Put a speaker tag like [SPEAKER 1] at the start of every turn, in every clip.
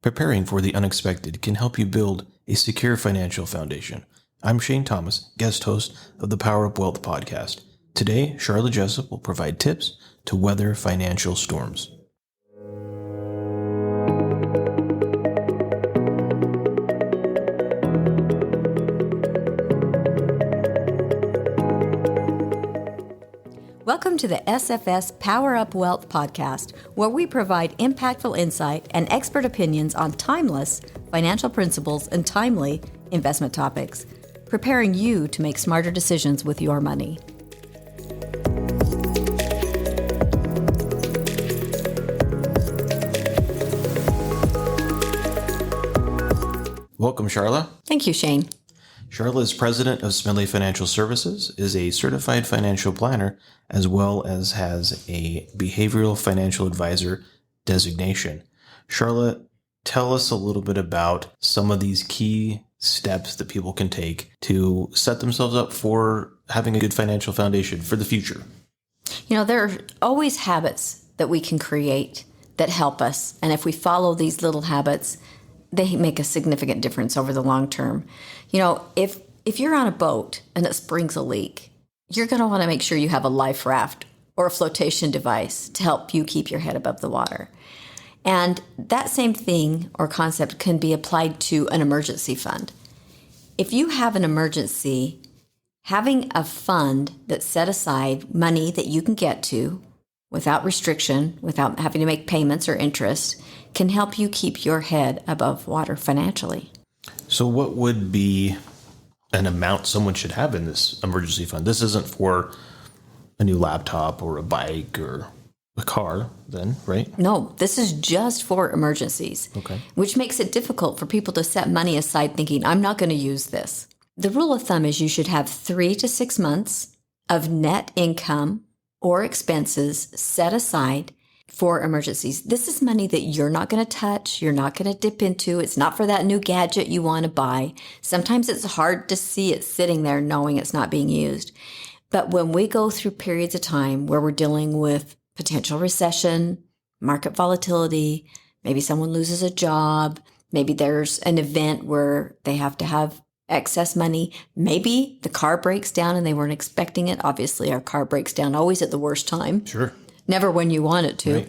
[SPEAKER 1] Preparing for the unexpected can help you build a secure financial foundation. I'm Shane Thomas, guest host of the Power Up Wealth podcast. Today, Sharla Jessop will provide tips to weather financial storms.
[SPEAKER 2] Welcome to the SFS Power Up Wealth podcast, where we provide impactful insight and expert opinions on timeless financial principles and timely investment topics, preparing you to make smarter decisions with your money.
[SPEAKER 1] Welcome, Sharla.
[SPEAKER 2] Thank you, Shane.
[SPEAKER 1] Sharla is president of Smedley Financial Services, is a certified financial planner, as well as has a behavioral financial advisor designation. Sharla, tell us a little bit about some of these key steps that people can take to set themselves up for having a good financial foundation for the future.
[SPEAKER 2] You know, there are always habits that we can create that help us. And if we follow these little habits, they make a significant difference over the long term. You know, if you're on a boat and it springs a leak, you're going to want to make sure you have a life raft or a flotation device to help you keep your head above the water. And that same thing or concept can be applied to an emergency fund. If you have an emergency, having a fund that's set aside money that you can get to without restriction, without having to make payments or interest, can help you keep your head above water financially.
[SPEAKER 1] So what would be an amount someone should have in this emergency fund? This isn't for a new laptop or a bike or a car then, right?
[SPEAKER 2] No, this is just for emergencies,
[SPEAKER 1] Okay.
[SPEAKER 2] Which makes it difficult for people to set money aside thinking, I'm not going to use this. The rule of thumb is you should have 3 to 6 months of net income or expenses set aside for emergencies. This is money that you're not going to touch, you're not going to dip into. It's not for that new gadget you want to buy. Sometimes it's hard to see it sitting there knowing it's not being used. But when we go through periods of time where we're dealing with potential recession, market volatility, maybe someone loses a job, maybe there's an event where they have to have excess money, maybe the car breaks down and they weren't expecting it. Obviously, our car breaks down always at the worst time.
[SPEAKER 1] Sure.
[SPEAKER 2] Never when you want it to,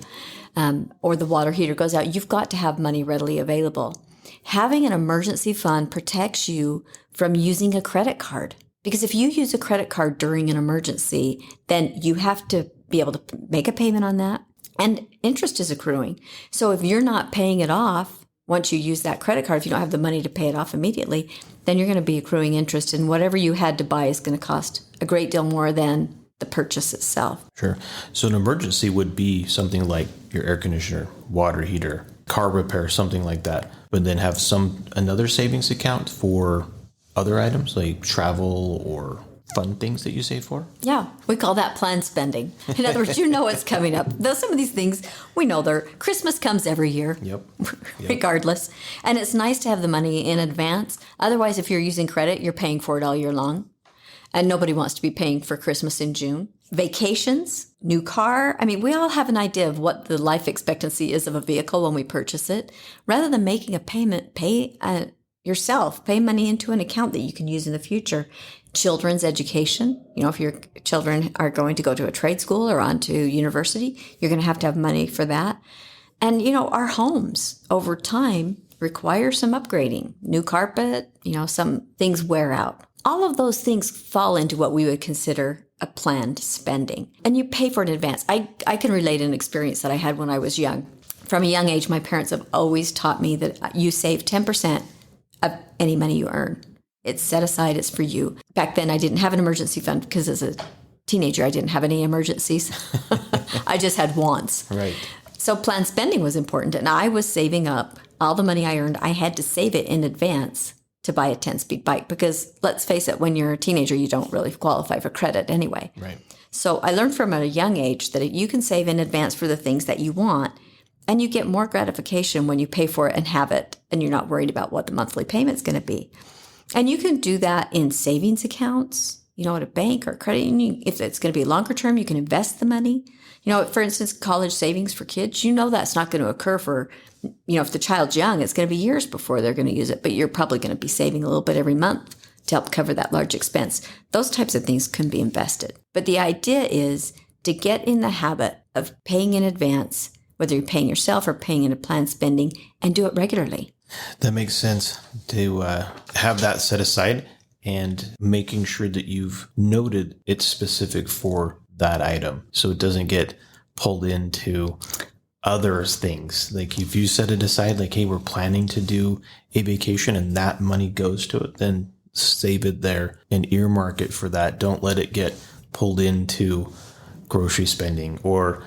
[SPEAKER 1] Right.
[SPEAKER 2] Or the water heater goes out. You've got to have money readily available. Having an emergency fund protects you from using a credit card. Because if you use a credit card during an emergency, then you have to be able to make a payment on that. And interest is accruing. So if you're not paying it off, once you use that credit card, if you don't have the money to pay it off immediately, then you're going to be accruing interest. And whatever you had to buy is going to cost a great deal more than the purchase itself.
[SPEAKER 1] Sure. So an emergency would be something like your air conditioner, water heater, car repair, something like that, but then have another savings account for other items like travel or fun things that you save for?
[SPEAKER 2] Yeah, we call that planned spending. In other words, you know it's coming up. Though some of these things, we know Christmas comes every year,
[SPEAKER 1] Yep.
[SPEAKER 2] regardless. And it's nice to have the money in advance. Otherwise, if you're using credit, you're paying for it all year long. And nobody wants to be paying for Christmas in June. Vacations, new car. I mean, we all have an idea of what the life expectancy is of a vehicle when we purchase it. Rather than making a payment, pay yourself. Pay money into an account that you can use in the future. Children's education. You know, if your children are going to go to a trade school or on to university, you're going to have money for that. And, you know, our homes over time require some upgrading. New carpet, you know, some things wear out. All of those things fall into what we would consider a planned spending. And you pay for it in advance. I can relate an experience that I had when I was young. From a young age, my parents have always taught me that you save 10% of any money you earn. It's set aside, it's for you. Back then, I didn't have an emergency fund because as a teenager, I didn't have any emergencies. I just had wants.
[SPEAKER 1] Right.
[SPEAKER 2] So planned spending was important. And I was saving up all the money I earned. I had to save it in advance to buy a 10-speed bike because, let's face it, when you're a teenager, you don't really qualify for credit anyway.
[SPEAKER 1] Right.
[SPEAKER 2] So I learned from a young age that you can save in advance for the things that you want, and you get more gratification when you pay for it and have it, and you're not worried about what the monthly payment's going to be. And you can do that in savings accounts. at a bank or a credit union. If it's going to be longer term, you can invest the money. For instance, college savings for kids, that's not going to occur for, if the child's young, it's going to be years before they're going to use it, but you're probably going to be saving a little bit every month to help cover that large expense. Those types of things can be invested. But the idea is to get in the habit of paying in advance, whether you're paying yourself or paying into planned spending, and do it regularly.
[SPEAKER 1] That makes sense to have that set aside and making sure that you've noted it's specific for that item so it doesn't get pulled into other things. Like if you set it aside, like, hey, we're planning to do a vacation and that money goes to it, then save it there and earmark it for that. Don't let it get pulled into grocery spending or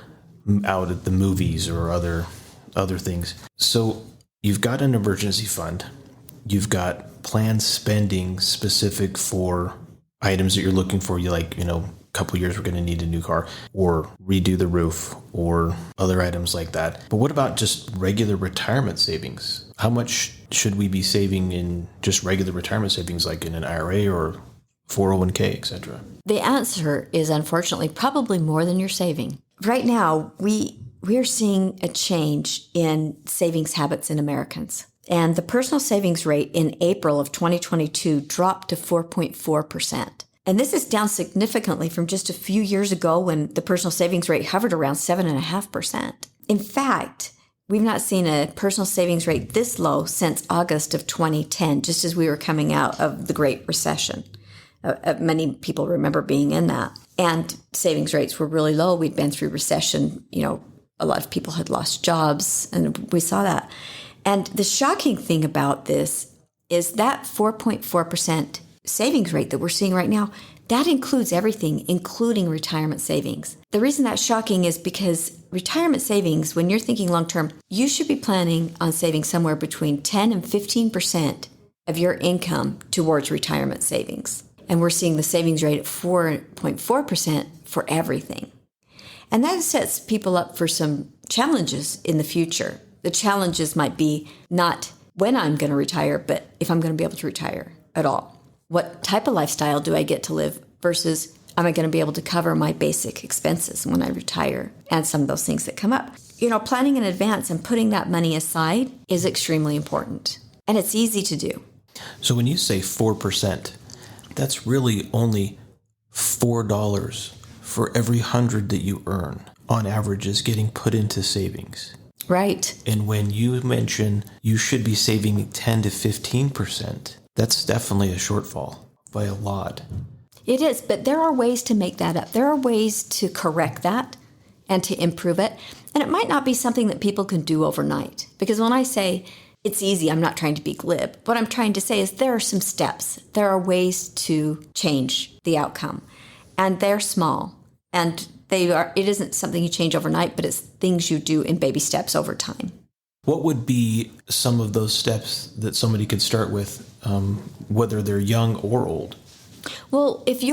[SPEAKER 1] out at the movies or other things. So you've got an emergency fund. You've got planned spending specific for items that you're looking for. You a couple of years we're going to need a new car or redo the roof or other items like that. But what about just regular retirement savings? How much should we be saving in just regular retirement savings, like in an IRA or 401k, etc.?
[SPEAKER 2] The answer is unfortunately probably more than you're saving. Right now, we are seeing a change in savings habits in Americans. And the personal savings rate in April of 2022 dropped to 4.4%. And this is down significantly from just a few years ago when the personal savings rate hovered around 7.5%. In fact, we've not seen a personal savings rate this low since August of 2010, just as we were coming out of the Great Recession. Many people remember being in that. And savings rates were really low. We'd been through recession. A lot of people had lost jobs, and we saw that. And the shocking thing about this is that 4.4% savings rate that we're seeing right now, that includes everything, including retirement savings. The reason that's shocking is because retirement savings, when you're thinking long-term, you should be planning on saving somewhere between 10 and 15% of your income towards retirement savings. And we're seeing the savings rate at 4.4% for everything. And that sets people up for some challenges in the future. The challenges might be not when I'm going to retire, but if I'm going to be able to retire at all. What type of lifestyle do I get to live versus am I going to be able to cover my basic expenses when I retire and some of those things that come up? Planning in advance and putting that money aside is extremely important. And it's easy to do.
[SPEAKER 1] So when you say 4%, that's really only $4 for every 100 that you earn on average is getting put into savings.
[SPEAKER 2] Right.
[SPEAKER 1] And when you mention you should be saving 10 to 15%, that's definitely a shortfall by a lot.
[SPEAKER 2] It is, but there are ways to make that up. There are ways to correct that and to improve it. And it might not be something that people can do overnight. Because when I say it's easy, I'm not trying to be glib. What I'm trying to say is there are some steps. There are ways to change the outcome. And they're small. And it isn't something you change overnight, but it's things you do in baby steps over time.
[SPEAKER 1] What would be some of those steps that somebody could start with, whether they're young or old?
[SPEAKER 2] Well, if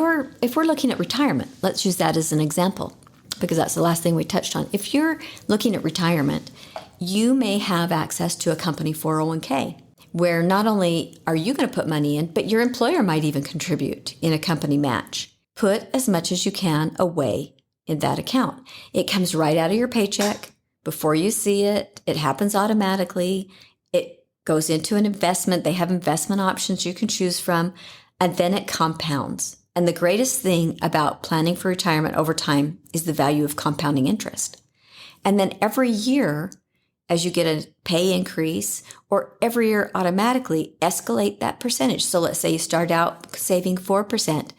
[SPEAKER 2] we're looking at retirement, let's use that as an example, because that's the last thing we touched on. If you're looking at retirement, you may have access to a company 401k, where not only are you going to put money in, but your employer might even contribute in a company match. Put as much as you can away in that account. It comes right out of your paycheck. Before you see it, it happens automatically. It goes into an investment. They have investment options you can choose from, and then it compounds. And the greatest thing about planning for retirement over time is the value of compounding interest. And then every year, as you get a pay increase, or every year automatically escalate that percentage. So let's say you start out saving 4%.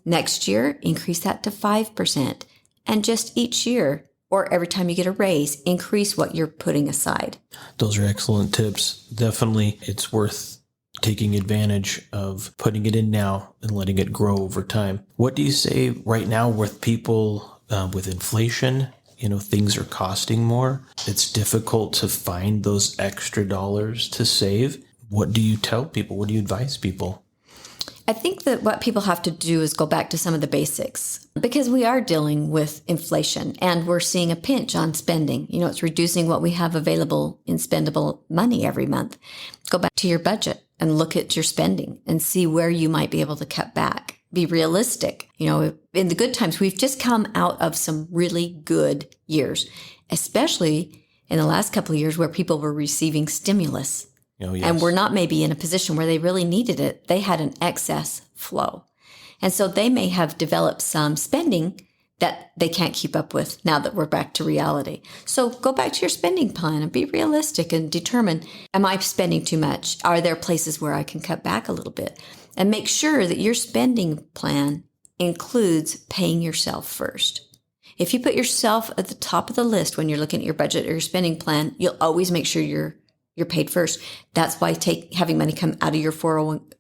[SPEAKER 2] Next year, increase that to 5%. And just each year, or every time you get a raise, increase what you're putting aside.
[SPEAKER 1] Those are excellent tips. Definitely, it's worth taking advantage of putting it in now and letting it grow over time. What do you say right now with people with inflation? Things are costing more. It's difficult to find those extra dollars to save. What do you tell people? What do you advise people?
[SPEAKER 2] I think that what people have to do is go back to some of the basics, because we are dealing with inflation and we're seeing a pinch on spending. It's reducing what we have available in spendable money every month. Go back to your budget and look at your spending and see where you might be able to cut back. Be realistic. In the good times, we've just come out of some really good years, especially in the last couple of years where people were receiving stimulus.
[SPEAKER 1] Oh, yes.
[SPEAKER 2] And were not maybe in a position where they really needed it. They had an excess flow. And so they may have developed some spending that they can't keep up with now that we're back to reality. So go back to your spending plan and be realistic and determine, am I spending too much? Are there places where I can cut back a little bit? And make sure that your spending plan includes paying yourself first. If you put yourself at the top of the list when you're looking at your budget or your spending plan, you'll always make sure you're paid first. That's why having money come out of your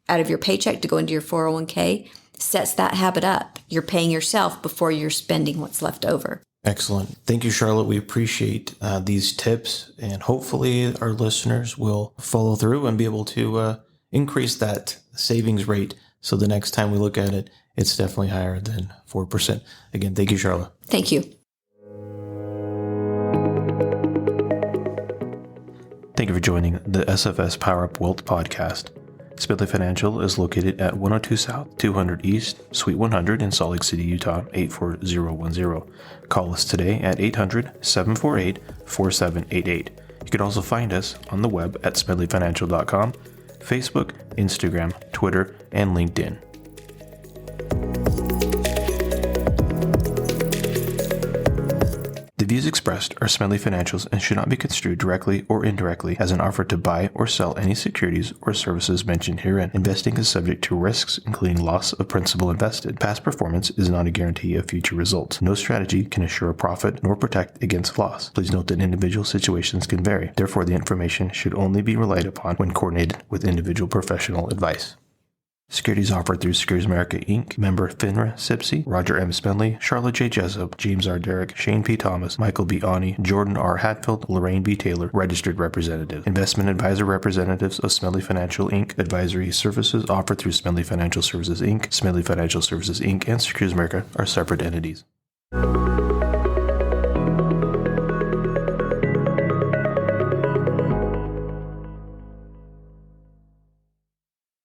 [SPEAKER 2] out of your paycheck to go into your 401k sets that habit up. You're paying yourself before you're spending what's left over.
[SPEAKER 1] Excellent. Thank you, Charlotte. We appreciate these tips, and hopefully our listeners will follow through and be able to increase that savings rate. So the next time we look at it, it's definitely higher than 4%. Again, thank you, Charlotte.
[SPEAKER 2] Thank you.
[SPEAKER 1] Thank you for joining the SFS Power Up Wealth podcast. Smedley Financial is located at 102 South, 200 East, Suite 100 in Salt Lake City, Utah, 84010. Call us today at 800-748-4788. You can also find us on the web at smedleyfinancial.com, Facebook, Instagram, Twitter, and LinkedIn. The views expressed are Smedley Financial's and should not be construed directly or indirectly as an offer to buy or sell any securities or services mentioned herein. Investing is subject to risks, including loss of principal invested. Past performance is not a guarantee of future results. No strategy can assure a profit nor protect against loss. Please note that individual situations can vary. Therefore, the information should only be relied upon when coordinated with individual professional advice. Securities offered through Securities America Inc., member FINRA, SIPC, Roger M. Spenley, Sharla J. Jessop, James R. Derrick, Shane P. Thomas, Michael B. Ani, Jordan R. Hatfield, Lorraine B. Taylor, registered representatives. Investment advisor representatives of Smedley Financial Inc. Advisory services offered through Smedley Financial Services Inc., Smedley Financial Services Inc., and Securities America are separate entities.